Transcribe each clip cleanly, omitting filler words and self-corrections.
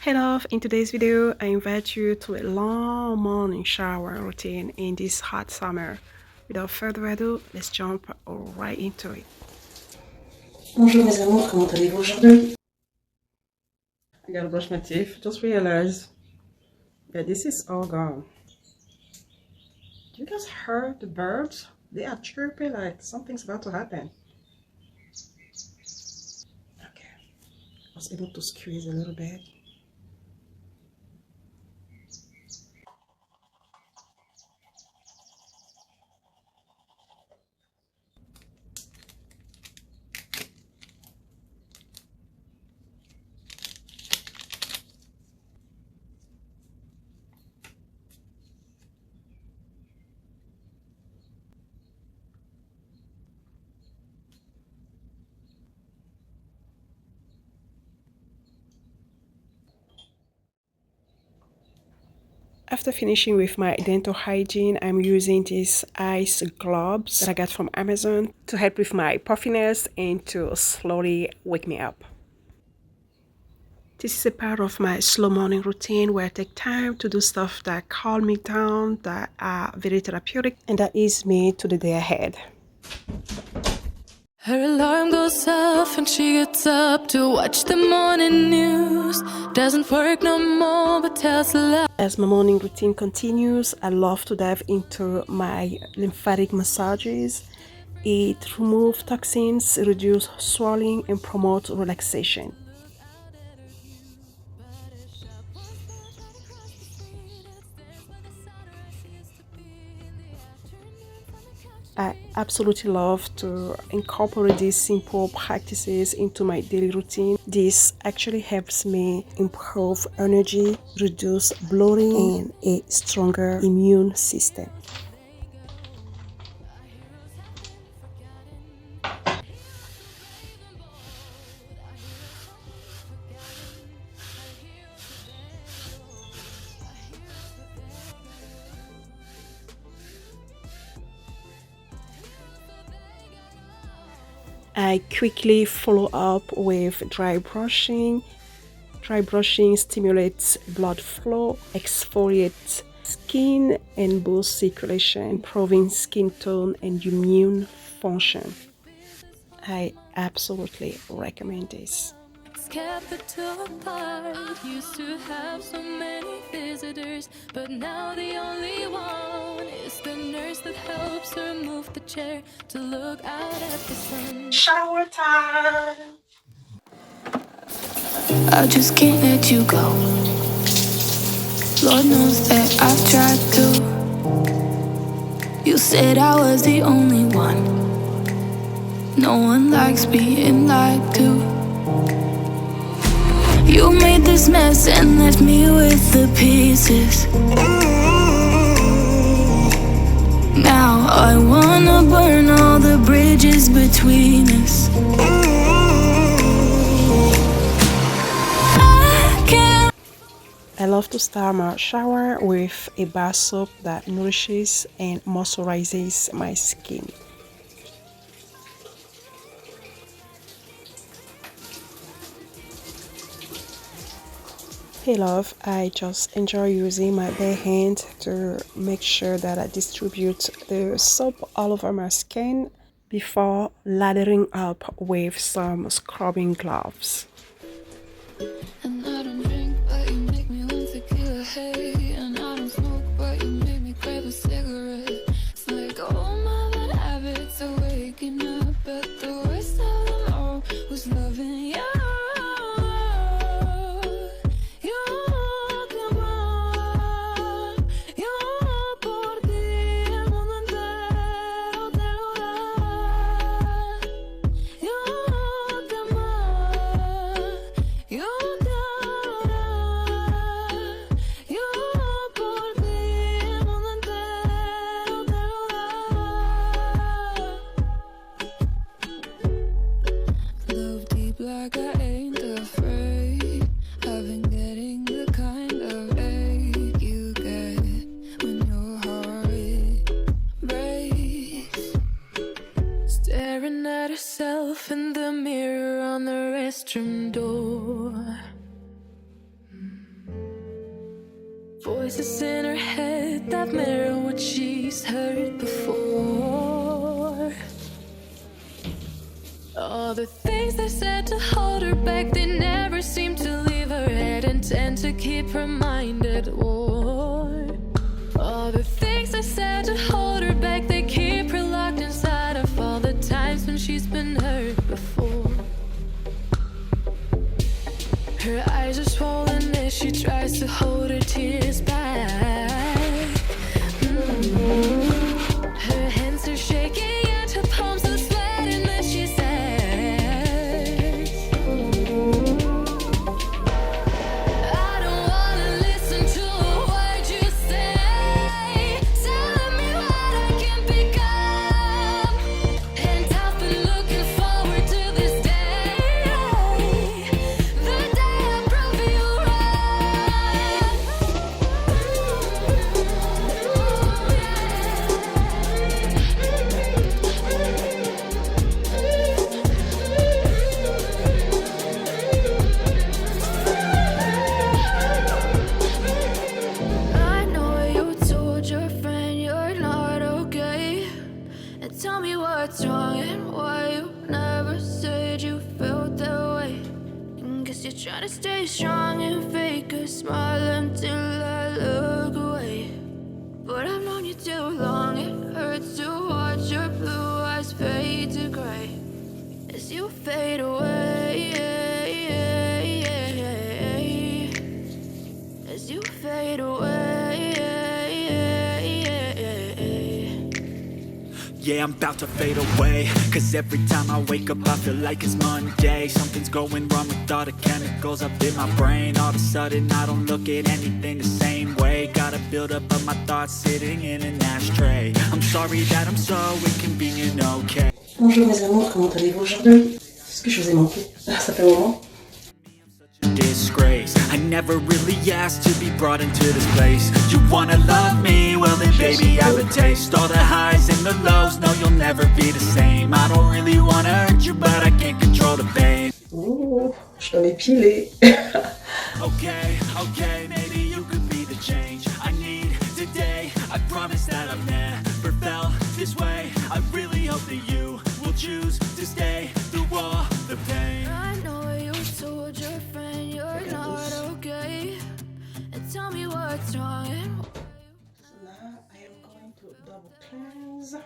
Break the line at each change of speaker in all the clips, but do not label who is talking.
Hello, in today's video, I invite you to a long morning shower routine in this hot summer. Without further ado, let's jump right into it.
Bonjour mes amours, comment allez-vous aujourd'hui?
I gotta brush my teeth. Just realized that this is all gone. You guys heard the birds? They are chirping like something's about to happen. Okay, I was able to squeeze a little bit. After finishing with my dental hygiene, I'm using these ice globes that I got from Amazon to help with my puffiness and to slowly wake me up. This is a part of my slow morning routine where I take time to do stuff that calm me down, that are very therapeutic, and that ease me to the day ahead.
Her alarm goes off and she gets up to watch the morning news. Doesn't work no more but tells a lie.
As my morning routine continues, I love to dive into my lymphatic massages. It removes toxins, reduces swelling, and promotes relaxation. I absolutely love to incorporate these simple practices into my daily routine. This actually helps me improve energy, reduce bloating, and a stronger immune system. I quickly follow up with dry brushing. Dry brushing stimulates blood flow, exfoliates skin, and boosts circulation, improving skin tone and immune function. I absolutely recommend this.
Kept the two apart. Used to have so many visitors, but now the only one is the nurse that helps her move the chair to look out at the sun.
Shower time!
I just can't let you go. Lord knows that I've tried to. You said I was the only one. No one likes being lied to. You made this mess and left me with the pieces. Now I wanna burn all the bridges between us.
I love to start my shower with a bar soap that nourishes and moisturizes my skin. Hey love, I just enjoy using my bare hand to make sure that I distribute the soap all over my skin before lathering up with some scrubbing gloves.
And I don't drink, but you make me want tequila, hey. And I don't smoke, but you make me crave a cigarette. It's like all my bad habits are waking up, but the worst of them all was loving you. Voices in her head that mirror what she's heard before. All the things they said to hold her back, they never seem to leave her head and tend to keep her mind at war. All the things they said to hold her back, they keep her locked inside of all the times when she's been hurt before. Her eyes are swollen as she tries to hold her tears back. Her hands are shaking and her palms are sweating as she says, I don't wanna listen to a word you say, telling me what I can become. And I've been looking forward to this day, the day I prove you I know you told your friend you're not okay. And tell me what's wrong and why you never said you felt that way. And guess you're trying to stay strong and fake a smile until I look away. But I've known you too long, it hurts to watch your blue eyes fade to gray as you fade away. As you fade away.
Yeah, I'm about to fade away, cause every time I wake up I feel like it's Monday. Something's going wrong with all the chemicals up in my brain. All of a sudden I don't look at anything the same way. Got a buildup of my thoughts sitting in an ashtray. I'm sorry that I'm so inconvenient, okay.
Bonjour mes amours, comment allez-vous aujourd'hui? Est-ce que je vous ai manqué? Ça fait un moment.
Disgrace, I never really asked to be brought into this place. You wanna love me? Well then baby I have a taste. All the highs and the lows, no you'll never be the same. I don't really wanna hurt you but I can't control the pain.
Oh, je dois m'épiler.
Okay, okay, maybe you could be the change I need today. I promise that I've never felt this way. I really hope that you will choose to stay through all the pain.
I know you told your friend you're not okay. And tell me what's wrong and
So now I am going to double cleanse.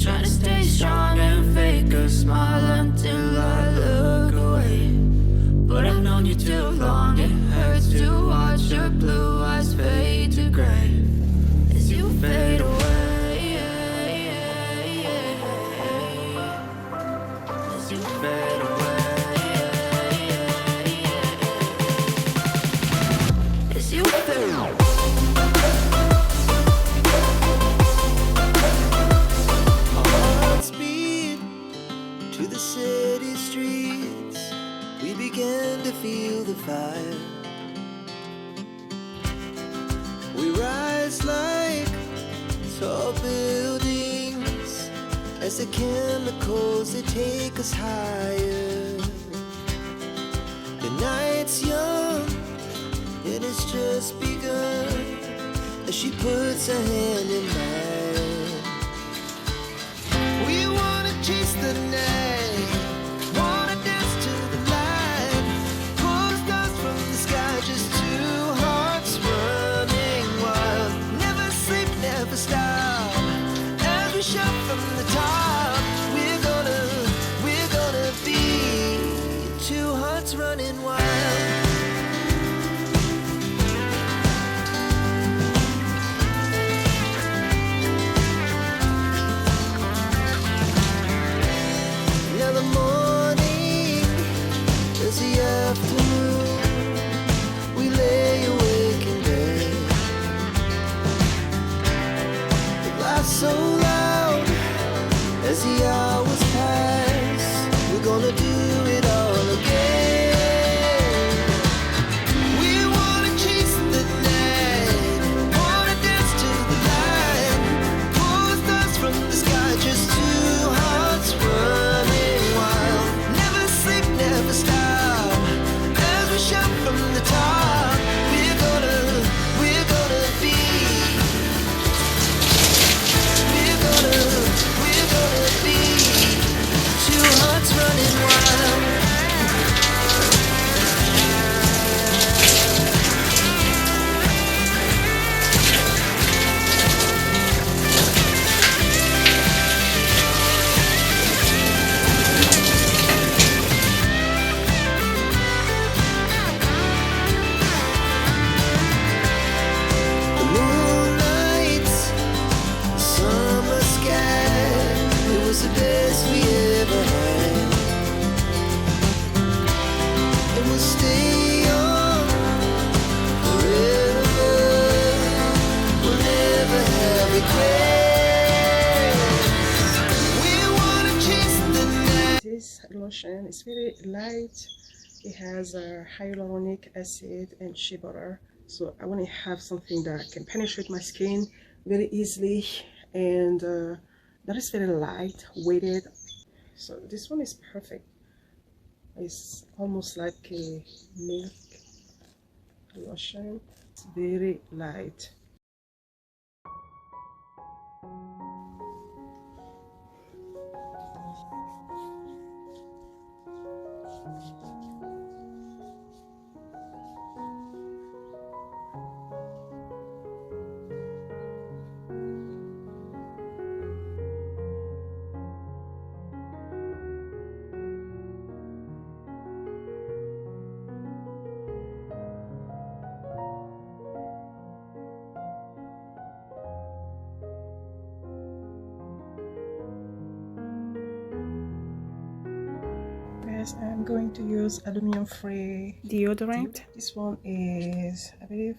try to stay strong and fake a smile until I look away. But I've known you too long, it hurts to watch your blue eyes fade to gray as you fade away. As you fade away. As you fade away. As you fade away.
Speed to the city. as the chemicals they take us higher. The night's young, it has just begun, as she puts her hand in mine. We wanna chase the night, wanna dance to the light, pull stars from the sky, just two hearts running wild. Never sleep, never stop, as we shout from the top. We're gonna be two hearts running wild. Now the morning is the afternoon, we lay awake in bed. The laughs so loud as the hours pass, we're gonna do it all again. We wanna chase the night, wanna dance to the light, pull stars from the sky, just two hearts running wild. Never sleep, never stop, as we shout from the top. We're gonna be, we're gonna be two hearts running wild. The moonlight, the summer sky, it was the best we ever had. And we'll stay young forever, we'll never have regrets. We wanna chase the night.
This lotion is very light. It has hyaluronic acid and shea butter, so I want to have something that can penetrate my skin very easily, and that is very light weighted. So this one is perfect. It's almost like a milk lotion. It's very light. I'm going to use aluminum-free deodorant. This one is, I believe,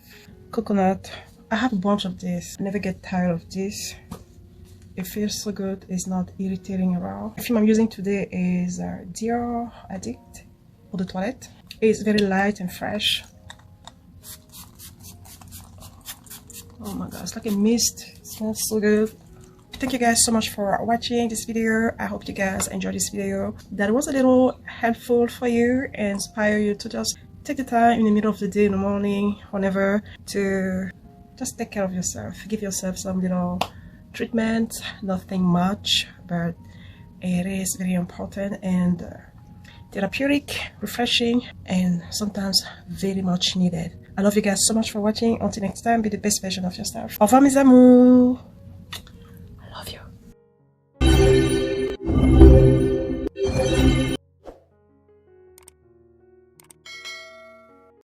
coconut. I have a bunch of this. I never get tired of this. It feels so good. It's not irritating at all. The perfume I'm using today is Dior Addict Eau de Toilette. It's very light and fresh. Oh my god, it's like a mist. It smells so good. Thank you guys so much for watching this video. I hope you guys enjoyed this video, that was a little helpful for you and inspire you to just take the time in the middle of the day, in the morning, whenever, to just take care of yourself. Give yourself some little treatment. Nothing much, but it is very important and therapeutic, refreshing, and sometimes very much needed. I love you guys so much for watching. Until next time, be the best version of yourself. Au revoir mes amours.